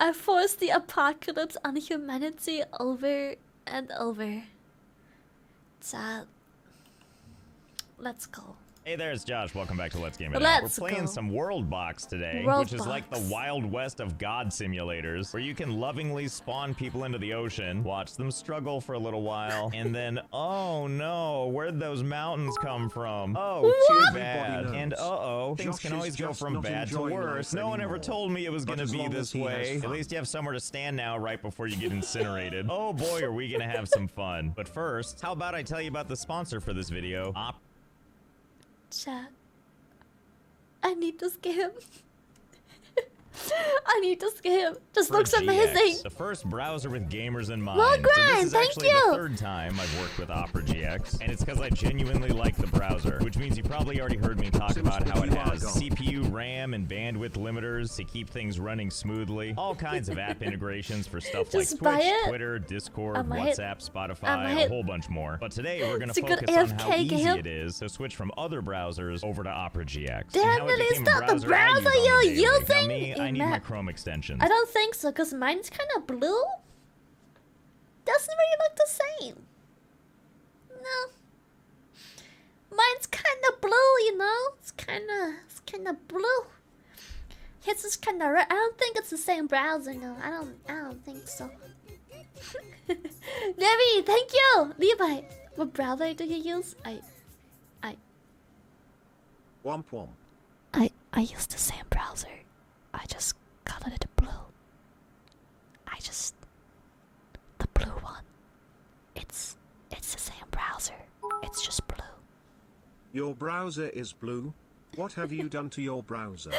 I force the apocalypse on humanity over and over. So, let's go. Hey there, it's Josh. Welcome back to Let's Game It Out. Let's We're playing go. some WorldBox today, which is like the Wild West of God simulators, where you can lovingly spawn people into the ocean, watch them struggle for a little while, and then, oh no, where'd those mountains come from? Oh, too bad. And uh-oh, things can always go from bad to worse. No one ever told me it was gonna be this way. At least you have somewhere to stand now right before you get incinerated. Oh boy, are we gonna have some fun. But first, how about I tell you about the sponsor for this video, Chat. I need this game. I need this game. This looks amazing. The first browser with gamers in mind. Well, so Grind, this is thank actually you. the third time I've worked with Opera GX, and it's because I genuinely like the browser, which means you probably already heard me talk about how it has CPU, RAM, and bandwidth limiters to keep things running smoothly. All kinds of app integrations for stuff like Twitch, Twitter, Discord, WhatsApp, Spotify, a whole bunch more. But today we're going to focus on how easy it is to switch from other browsers over to Opera GX. Damn, is that the browser you're using? I need my Chrome extensions. I don't think so, because mine's kind of blue. Doesn't really look the same. No. Mine's kind of blue, you know? It's kind of blue. His is kind of red. I don't think it's the same browser, no. I don't think so. Debbie, thank you! Levi, what browser do you use? Womp womp. I use the same browser. I just colored it blue. The blue one. It's the same browser. It's just blue. Your browser is blue? What have you done to your browser?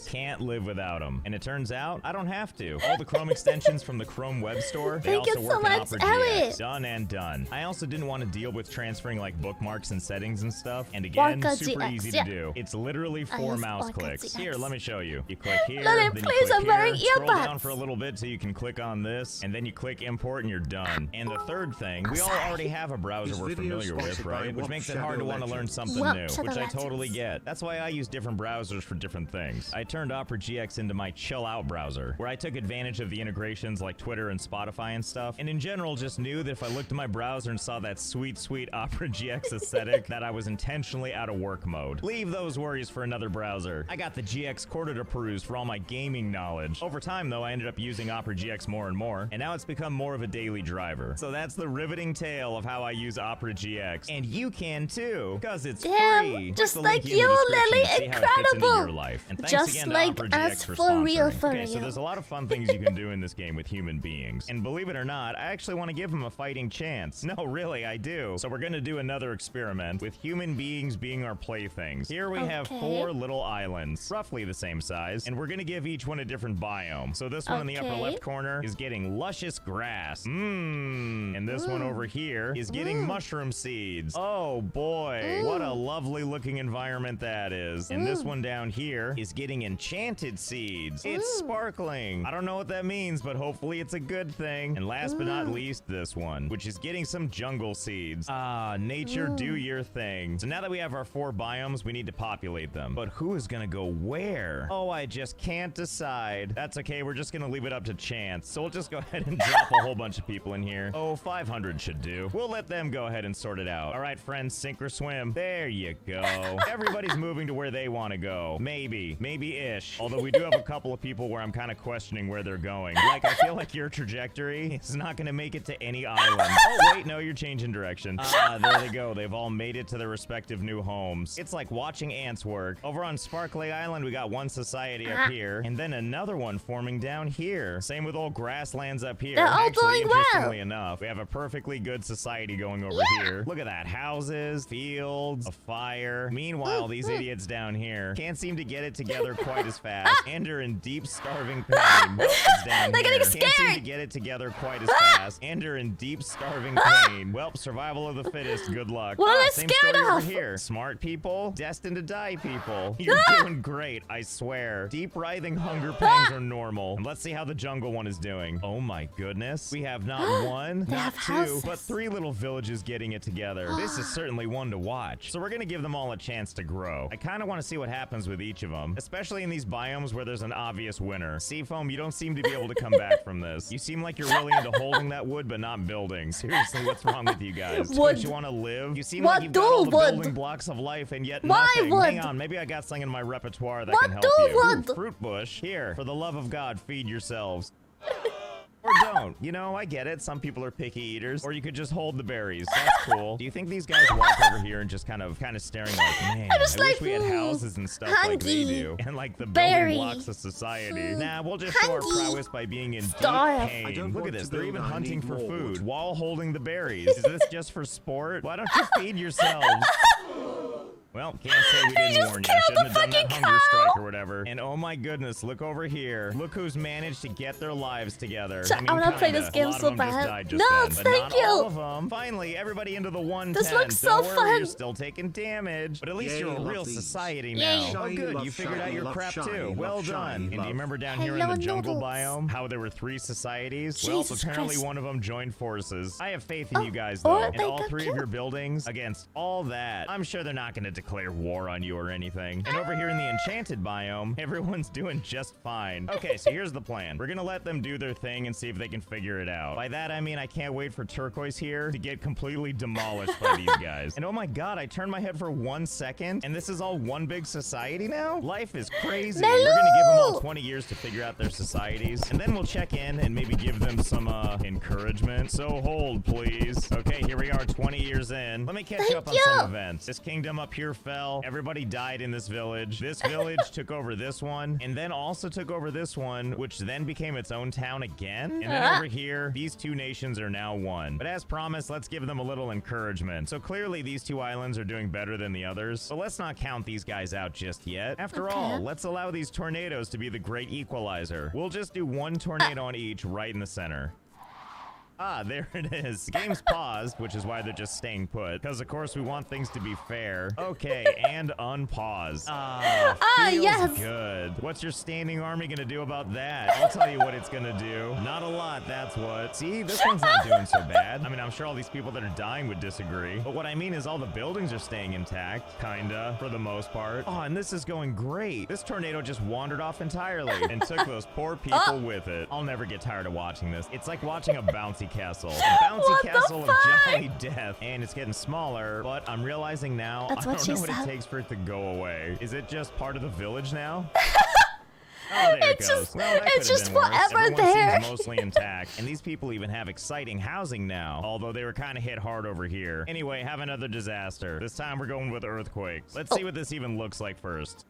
Can't live without them. And it turns out, I don't have to. All the Chrome extensions from the Chrome Web Store, they also work in Opera GX. Done and done. I also didn't want to deal with transferring like bookmarks and settings and stuff. And again, super easy to do. It's literally 4 mouse clicks. Here, let me show you. You click here, then you click here, scroll down for a little bit till you can click on this, and then you click import and you're done. And the third thing, we all already have a browser we're familiar with, right? Which makes it hard to want to learn something new, which I totally get. That's why I use different browsers for different things. I turned Opera GX into my chill out browser, where I took advantage of the integrations like Twitter and Spotify and stuff, and in general just knew that if I looked at my browser and saw that sweet Opera GX aesthetic, that I was intentionally out of work mode. Leave those worries for another browser. I got the GX Quarter to peruse for all my gaming knowledge. Over time though, I ended up using Opera GX more and more, and now it's become more of a daily driver. So that's the riveting tale of how I use Opera GX, and you can too, because it's free. Just like you, Lily, incredible. And thanks just again like to Opera GX us for for real, sponsoring. So there's a lot of fun things you can do in this game with human beings. And believe it or not, I actually want to give them a fighting chance. No, really, I do. So we're going to do another experiment with human beings being our playthings. Here we have 4 little islands, roughly the same size, and we're going to give each one a different biome. So this one in the upper left corner is getting luscious grass. And this one over here is getting mushroom seeds. Oh boy, what a lovely looking environment that is. And this one down here is getting enchanted seeds. It's sparkling. I don't know what that means, but hopefully it's a good thing. And last but not least, this one, which is getting some jungle seeds. Ah, nature, do your thing. So now that we have our 4 biomes, we need to populate them. But who is gonna go where? Oh, I just can't decide. That's okay, we're just gonna leave it up to chance. So we'll just go ahead and drop a whole bunch of people in here. Oh, 500 should do. We'll let them go ahead and sort it out. All right, friends, sink or swim. There you go. Everybody's moving to where they want to go. Maybe-ish. Although we do have a couple of people where I'm kind of questioning where they're going. Like, I feel like your trajectory is not going to make it to any island. Oh, wait, no, you're changing direction. There they go. They've all made it to their respective new homes. It's like watching ants work. Over on Sparkly Island, we got one society up here, and then another one forming down here. Same with old grasslands up here. They're all Actually, doing well. interestingly enough, we have a perfectly good society going over here. Look at that. Houses, fields, a fire. Meanwhile, these idiots down here can't seem to get it together quite as fast and are in deep starving pain. They're getting scared. Can't seem to get it together quite as fast and are in deep starving pain. Well, survival of the fittest. Good luck. What are they same scared story over of? here. Smart people, destined to die people. You're doing great, I swear. Deep writhing hunger pangs are normal. And let's see how the jungle one is doing. Oh my goodness. We have not one, not two, but 3 little villages getting it together. This is certainly one to watch. So we're gonna give them all a chance to grow. I kind of want to see what happens with each of them, especially in in these biomes where there's an obvious winner. Seafoam, you don't seem to be able to come back from this. You seem like you're really into holding that wood but not building. Seriously, what's wrong with you guys? Don't you want to live? You seem like you've got all the building blocks of life and yet nothing. Hang on, maybe I got something in my repertoire that can help you. Ooh, fruit bush. Here, for the love of God, feed yourselves. Or don't. You know, I get it. Some people are picky eaters. Or you could just hold the berries. That's cool. Do you think these guys walk over here and just kind of staring like, man, I wish we had houses and stuff like they do. And like the building blocks of society. Nah, we'll just show our prowess by being in deep pain. Look at this. They're even hunting for food while holding the berries. Is this just for sport? Why don't you feed yourselves? Well, can't say we didn't warn you. Shouldn't have done that hunger strike or whatever. And oh my goodness, look over here. Look who's managed to get their lives together. I mean, I wanna play this game so bad. No, thank you. All of them. Finally, everybody into the 110. This looks so fun. You're still taking damage, but at least you're a real society now. Oh, good. You figured out your crap too. Well done. And do you remember down here in the jungle biome how there were 3 societies? Well, apparently one of them joined forces. I have faith in you guys though. And all 3 of your buildings against all that. I'm sure they're not going to declare war on you or anything. And over here in the enchanted biome, everyone's doing just fine. Okay, so here's the plan. We're gonna let them do their thing and see if they can figure it out. By that, I mean I can't wait for Turquoise here to get completely demolished by these guys. And oh my god, I turned my head for 1 second, and this is all one big society now? Life is crazy. We're gonna give them all 20 years to figure out their societies, and then we'll check in and maybe give them some encouragement. So hold, please. Okay, here we are 20 years in. Let me catch you up on some events. This kingdom up here fell. Everybody died in this village. This village took over this one, and then also took over this one, which then became its own town again. And then over here, these 2 nations are now one. But as promised, let's give them a little encouragement. So clearly these 2 islands are doing better than the others. So let's not count these guys out just yet. After all, let's allow these tornadoes to be the great equalizer. We'll just do 1 tornado on each right in the center. Ah, there it is. The game's paused, which is why they're just staying put. Because, of course, we want things to be fair. Okay, and unpause. Feels good. What's your standing army gonna do about that? I'll tell you what it's gonna do. Not a lot, that's what. See, this one's not doing so bad. I mean, I'm sure all these people that are dying would disagree. But what I mean is all the buildings are staying intact, kinda, for the most part. Oh, and this is going great. This tornado just wandered off entirely and took those poor people with it. I'll never get tired of watching this. It's like watching a bouncy castle. A bouncy castle of jolly death. And it's getting smaller, but I'm realizing now I don't know what it takes for it to go away. Is it just part of the village now? Oh, there it goes. Well, it's just forever there. Seems mostly intact, and these people even have exciting housing now, although they were kind of hit hard over here. Anyway, have another disaster. This time we're going with earthquakes. Let's see what this even looks like first.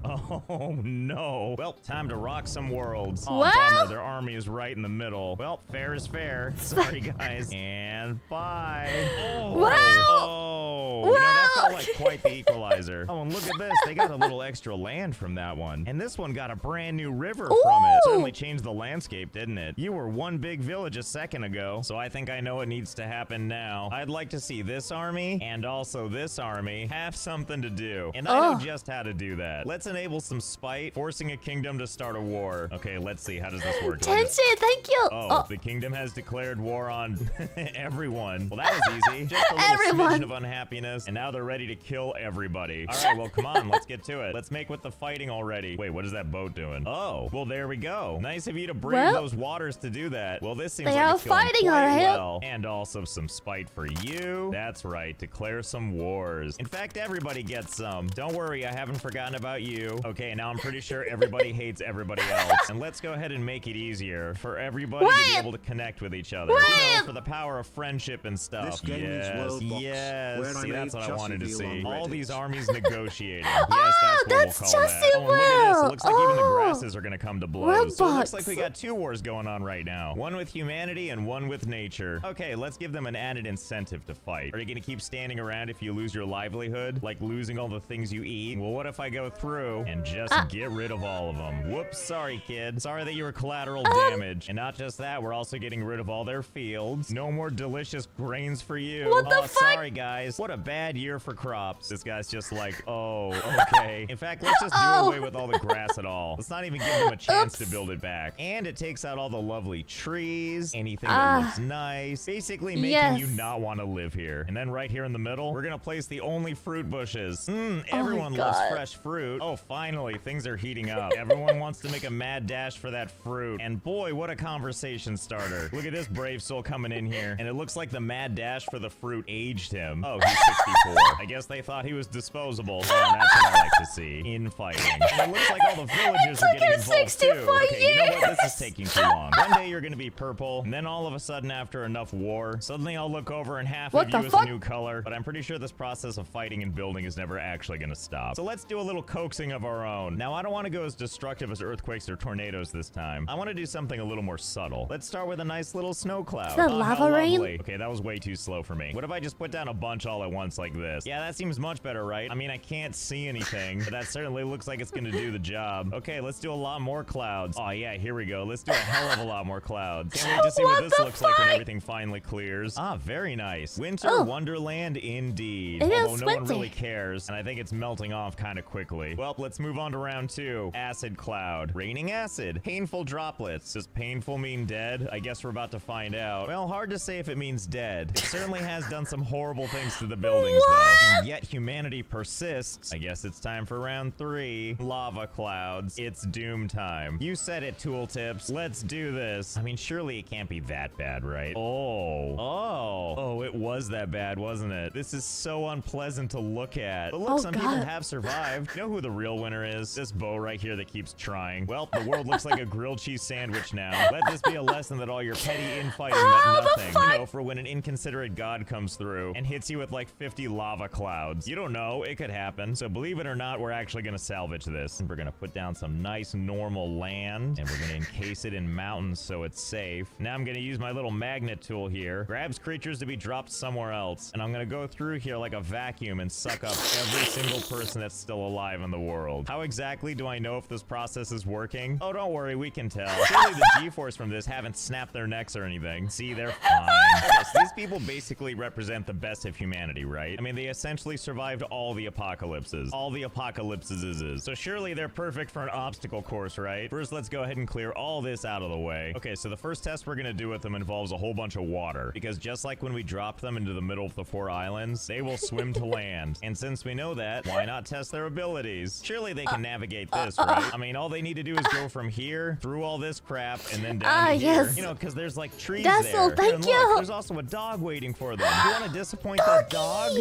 Oh no. Well, time to rock some worlds. Oh, bummer, their army is right in the middle. Well, fair is fair. Sorry, guys. And bye. Oh. Wow. Oh. You know, that felt like quite the equalizer. Oh, and look at this. They got a little extra land from that one. And this one got a brand new river from it. Certainly changed the landscape, didn't it? You were one big village a second ago, so I think I know what needs to happen now. I'd like to see this army and also this army have something to do. And I know just how to do that. Let's enable some spite, forcing a kingdom to start a war. Okay, let's see. How does this work? Tension, thank you. Oh, the kingdom has declared war on everyone. Well, that was easy. Just a little smidgen of unhappiness, and now they're ready to kill everybody. All right, well, come on. Let's get to it. Let's make with the fighting already. Wait, what is that boat doing? Oh, well, there we go. Nice of you to brave those waters to do that. Well, this seems like it's going quite well. And also some spite for you. That's right. Declare some wars. In fact, everybody gets some. Don't worry, I haven't forgotten about you. Okay, now I'm pretty sure everybody hates everybody else. And let's go ahead and make it easier for everybody to be able to connect with each other. You know, for the power of friendship and stuff. Yes, see, that's what I wanted to see. All these armies negotiating. Yes, that's what we'll call that. Oh, and look at this. It looks like even the grasses are gonna come to blows. So it looks like we got two wars going on right now. One with humanity and one with nature. Okay, let's give them an added incentive to fight. Are you gonna keep standing around if you lose your livelihood? Like losing all the things you eat? Well, what if I go through through and just get rid of all of them. Whoops, sorry, kid. Sorry that you were collateral damage. And not just that, we're also getting rid of all their fields. No more delicious grains for you. What the fuck? Sorry, guys. What a bad year for crops. This guy's just like, oh, okay. In fact, let's just do away with all the grass at all. Let's not even give them a chance to build it back. And it takes out all the lovely trees, anything that looks nice, basically making you not want to live here. And then right here in the middle, we're gonna place the only fruit bushes. Everyone loves fresh fruit. Oh, finally, things are heating up. Everyone wants to make a mad dash for that fruit. And boy, what a conversation starter. Look at this brave soul coming in here. And it looks like the mad dash for the fruit aged him. Oh, he's 64. I guess they thought he was disposable. Oh, that's what I like to see. Infighting. And it looks like all the villagers are getting involved too. Okay, you know what? This is taking too long. One day you're gonna be purple, and then all of a sudden after enough war, suddenly I'll look over and half of you is a new color. But I'm pretty sure this process of fighting and building is never actually gonna stop. So let's do a little coaxing of our own. Now, I don't want to go as destructive as earthquakes or tornadoes this time. I want to do something a little more subtle. Let's start with a nice little snow cloud. The lava rain? Okay, that was way too slow for me. What if I just put down a bunch all at once like this? Yeah, that seems much better, right? I mean, I can't see anything, but that certainly looks like it's gonna do the job. Okay, let's do a lot more clouds. Oh yeah, here we go. Let's do a hell of a lot more clouds. Can't wait to see what this looks like when everything finally clears. Ah, very nice. Winter wonderland indeed. Although no one really cares, and I think it's melting off kind of quickly. Well, let's move on to round 2. Acid cloud. Raining acid. Painful droplets. Does painful mean dead? I guess we're about to find out. Well, hard to say if it means dead. It certainly has done some horrible things to the buildings, though. And yet humanity persists. I guess it's time for round 3. Lava clouds. It's doom time. You said it, tooltips. Let's do this. I mean, surely it can't be that bad, right? Oh, it was that bad, wasn't it? This is so unpleasant to look at. But look, some people have survived. You know who the real winner is? This bow right here that keeps trying. Well, the world looks like a grilled cheese sandwich now. Let this be a lesson that all your petty infighting meant nothing. You know, for when an inconsiderate god comes through and hits you with like 50 lava clouds. You don't know, it could happen. So believe it or not, we're actually gonna salvage this. And we're gonna put down some nice normal land, and we're gonna encase it in mountains so it's safe. Now I'm gonna use my little magnet tool here. Grabs creatures to be dropped somewhere else. And I'm gonna go through here like a vacuum and suck up every single person that's still alive in the world. How exactly do I know if this process is working? Oh, don't worry, we can tell. Surely the G-force from this haven't snapped their necks or anything. See, they're fine. Yes, these people basically represent the best of humanity, right? I mean, they essentially survived all the apocalypses. All the apocalypses. So surely they're perfect for an obstacle course, right? First, let's go ahead and clear all this out of the way. Okay, so the first test we're gonna do with them involves a whole bunch of water. Because just like when we dropped them into the middle of the 4 islands, they will swim to land. And since we know that, why not test their abilities? Surely they can navigate this, right? I mean, all they need to do is go from here, through all this crap, and then down to here. Yes. You know, because there's like trees Dazzle, there. thank And you. look, there's also a dog waiting for them. You want to disappoint that dog?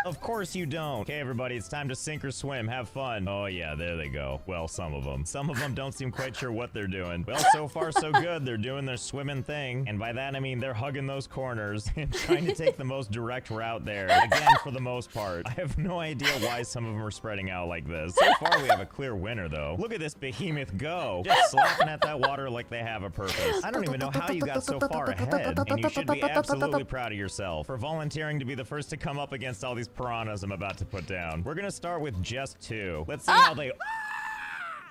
Of course you don't. Okay, everybody, it's time to sink or swim. Have fun. Oh yeah, there they go. Well, some of them. Some of them don't seem quite sure what they're doing. Well, so far so good. They're doing their swimming thing. And by that, I mean they're hugging those corners and trying to take the most direct route there. Again, for the most part. I have no idea why some of them are spreading out like this. So far, we have a clear winner, though. Look at this behemoth go. Just slapping at that water like they have a purpose. I don't even know how you got so far ahead. And you should be absolutely proud of yourself for volunteering to be the first to come up against all these piranhas I'm about to put down. We're gonna start with just 2. Let's see how they...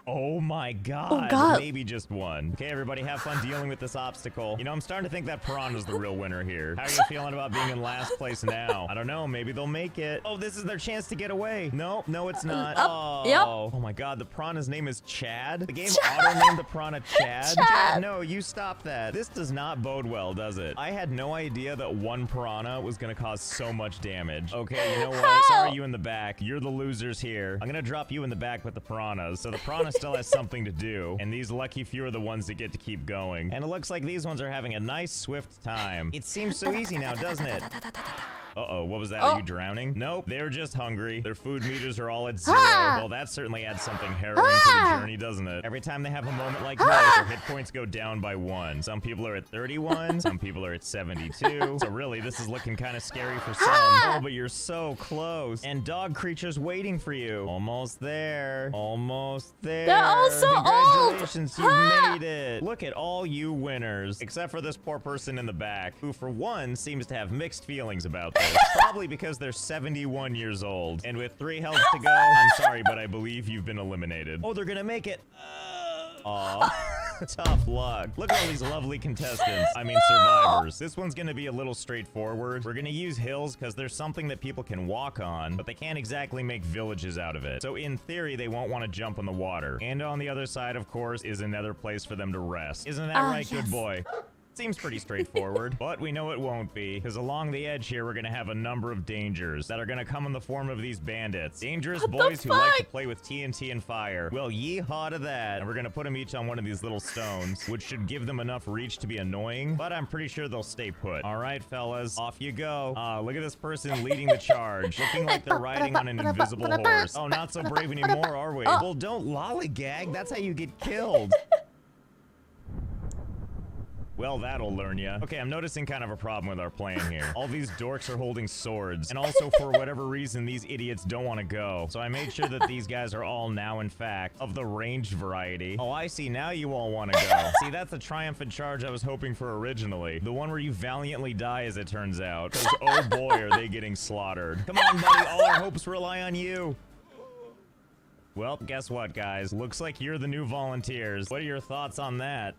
Oh my god. Maybe just 1. Okay, everybody, have fun dealing with this obstacle. You know, I'm starting to think that piranha's the real winner here. How are you feeling about being in last place now? I don't know, maybe they'll make it. Oh, this is their chance to get away. No, it's not. Oh my god, the piranha's name is Chad? The game auto-named the piranha Chad? Chad, no, you stop that. This does not bode well, does it? I had no idea that 1 piranha was gonna cause so much damage. Okay, you know what? Sorry, you in the back. You're the losers here. I'm gonna drop you in the back with the piranhas. So the piranha still has something to do, and these lucky few are the ones that get to keep going. And it looks like these ones are having a nice swift time. It seems so easy now, doesn't it? Uh-oh, what was that? Are you drowning? Nope, they're just hungry. Their food meters are all at 0. Well, that certainly adds something harrowing to the journey, doesn't it? Every time they have a moment like this, their hit points go down by 1. Some people are at 31, some people are at 72. So really, this is looking kind of scary for some. Oh, but you're so close. And dog creatures waiting for you. Almost there. Almost there. They're all so old. Congratulations, you made it. Look at all you winners. Except for this poor person in the back, who for one seems to have mixed feelings about this. this. Probably because they're 71 years old. And with 3 health to go, I'm sorry, but I believe you've been eliminated. Oh, they're gonna make it. Aw, tough luck. Look at all these lovely contestants. I mean, survivors. This one's gonna be a little straightforward. We're gonna use hills because there's something that people can walk on, but they can't exactly make villages out of it. So in theory, they won't want to jump on the water. And on the other side, of course, is another place for them to rest. Isn't that right, yes. good boy? Seems pretty straightforward, but we know it won't be, because along the edge here, we're gonna have a number of dangers that are gonna come in the form of these bandits. Dangerous boys who like to play with TNT and fire. Well, yeehaw to that. And we're gonna put them each on one of these little stones, which should give them enough reach to be annoying, but I'm pretty sure they'll stay put. All right, fellas, off you go. Look at this person leading the charge, looking like they're riding on an invisible horse. Oh, not so brave anymore, are we? Well, don't lollygag. That's how you get killed. Well, that'll learn ya. Okay, I'm noticing kind of a problem with our plan here. All these dorks are holding swords, and also for whatever reason, these idiots don't want to go. So I made sure that these guys are all now, in fact, of the ranged variety. Oh, I see. Now you all want to go. See, that's the triumphant charge I was hoping for originally. The one where you valiantly die, as it turns out. Because, oh boy, are they getting slaughtered. Come on, buddy. All our hopes rely on you. Well, guess what, guys? Looks like you're the new volunteers. What are your thoughts on that?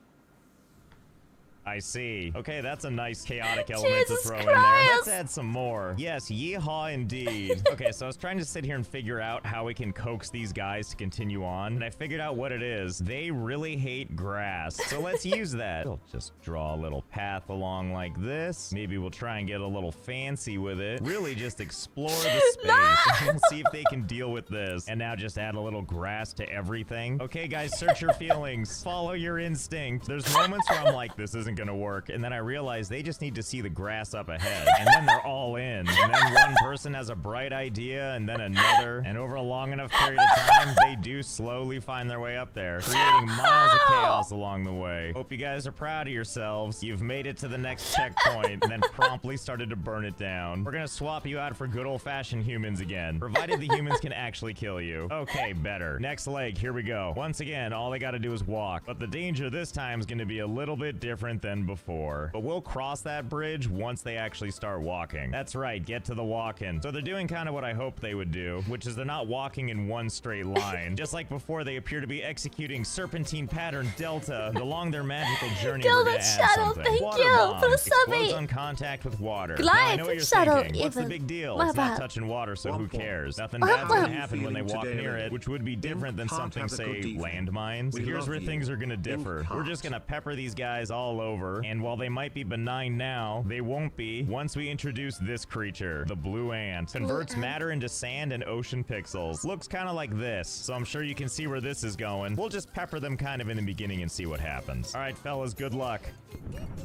I see. Okay, that's a nice chaotic element to throw in there. Let's add some more. Yes, yeehaw indeed. Okay, so I was trying to sit here and figure out how we can coax these guys to continue on, and I figured out what it is. They really hate grass, so let's use that. We'll just draw a little path along like this. Maybe we'll try and get a little fancy with it. Really just explore the space and see if they can deal with this. And now just add a little grass to everything. Okay, guys, search your feelings. Follow your instinct. There's moments where I'm like, this isn't gonna work, and then I realize they just need to see the grass up ahead, and then they're all in, and then one person has a bright idea, and then another, and over a long enough period of time, they do slowly find their way up there, creating miles of chaos along the way. Hope you guys are proud of yourselves. You've made it to the next checkpoint, and then promptly started to burn it down. We're gonna swap you out for good old-fashioned humans again, provided the humans can actually kill you. Okay, better. Next leg, here we go. Once again, all they gotta do is walk, but the danger this time is gonna be a little bit different than before. But we'll cross that bridge once they actually start walking. That's right, get to the walking. So they're doing kind of what I hoped they would do, which is they're not walking in one straight line. Just like before, they appear to be executing serpentine pattern delta, and along their magical journey we're gonna add something. Thank Water you bomb. for the Explodes sub. on contact with water. Glide Now, I know what you're shadow thinking. What's the even. big deal? What It's not about- touching water, so who Womp womp. cares? Nothing Womp bad's gonna womp. happen when they walk Feeling near today, it, which would be different than can't something, have a say, good evening. landmines. We Here's love where you. things are gonna differ. We're just gonna pepper these guys all over, and while they might be benign now, they won't be once we introduce this creature, the blue ant. Converts matter into sand and ocean pixels. Looks kind of like this, so I'm sure you can see where this is going. We'll just pepper them kind of in the beginning and see what happens. All right, fellas, good luck.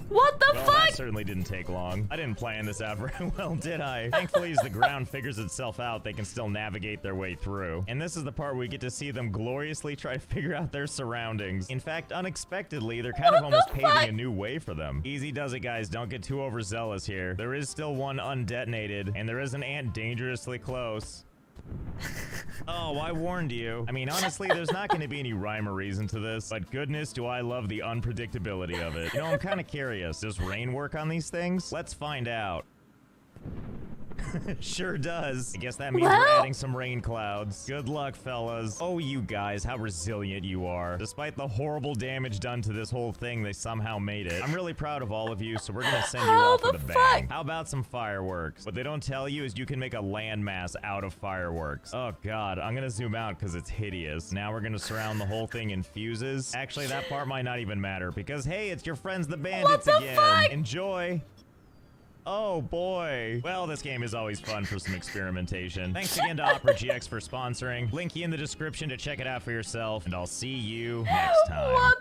What the Well, fuck? that certainly didn't take long. I didn't plan this out very well, did I? Thankfully, as the ground figures itself out, they can still navigate their way through. And this is the part where we get to see them gloriously try to figure out their surroundings. In fact, unexpectedly, they're kind of almost paving a new way for them. Easy does it, guys. Don't get too overzealous here. There is still one undetonated, and there is an ant dangerously close. Oh, I warned you. I mean, honestly, there's not going to be any rhyme or reason to this, but goodness, do I love the unpredictability of it. You know, I'm kind of curious. Does rain work on these things? Let's find out. Sure does. I guess that means we're adding some rain clouds. Good luck, fellas. Oh, you guys, how resilient you are. Despite the horrible damage done to this whole thing, they somehow made it. I'm really proud of all of you, so we're gonna send you off with a bang. How about some fireworks? What they don't tell you is you can make a landmass out of fireworks. Oh god, I'm gonna zoom out because it's hideous. Now we're gonna surround the whole thing in fuses. Actually, that part might not even matter because hey, it's your friends the bandits again. Enjoy. Oh boy. Well, this game is always fun for some experimentation. Thanks again to Opera GX for sponsoring. Link in the description to check it out for yourself, and I'll see you next time. What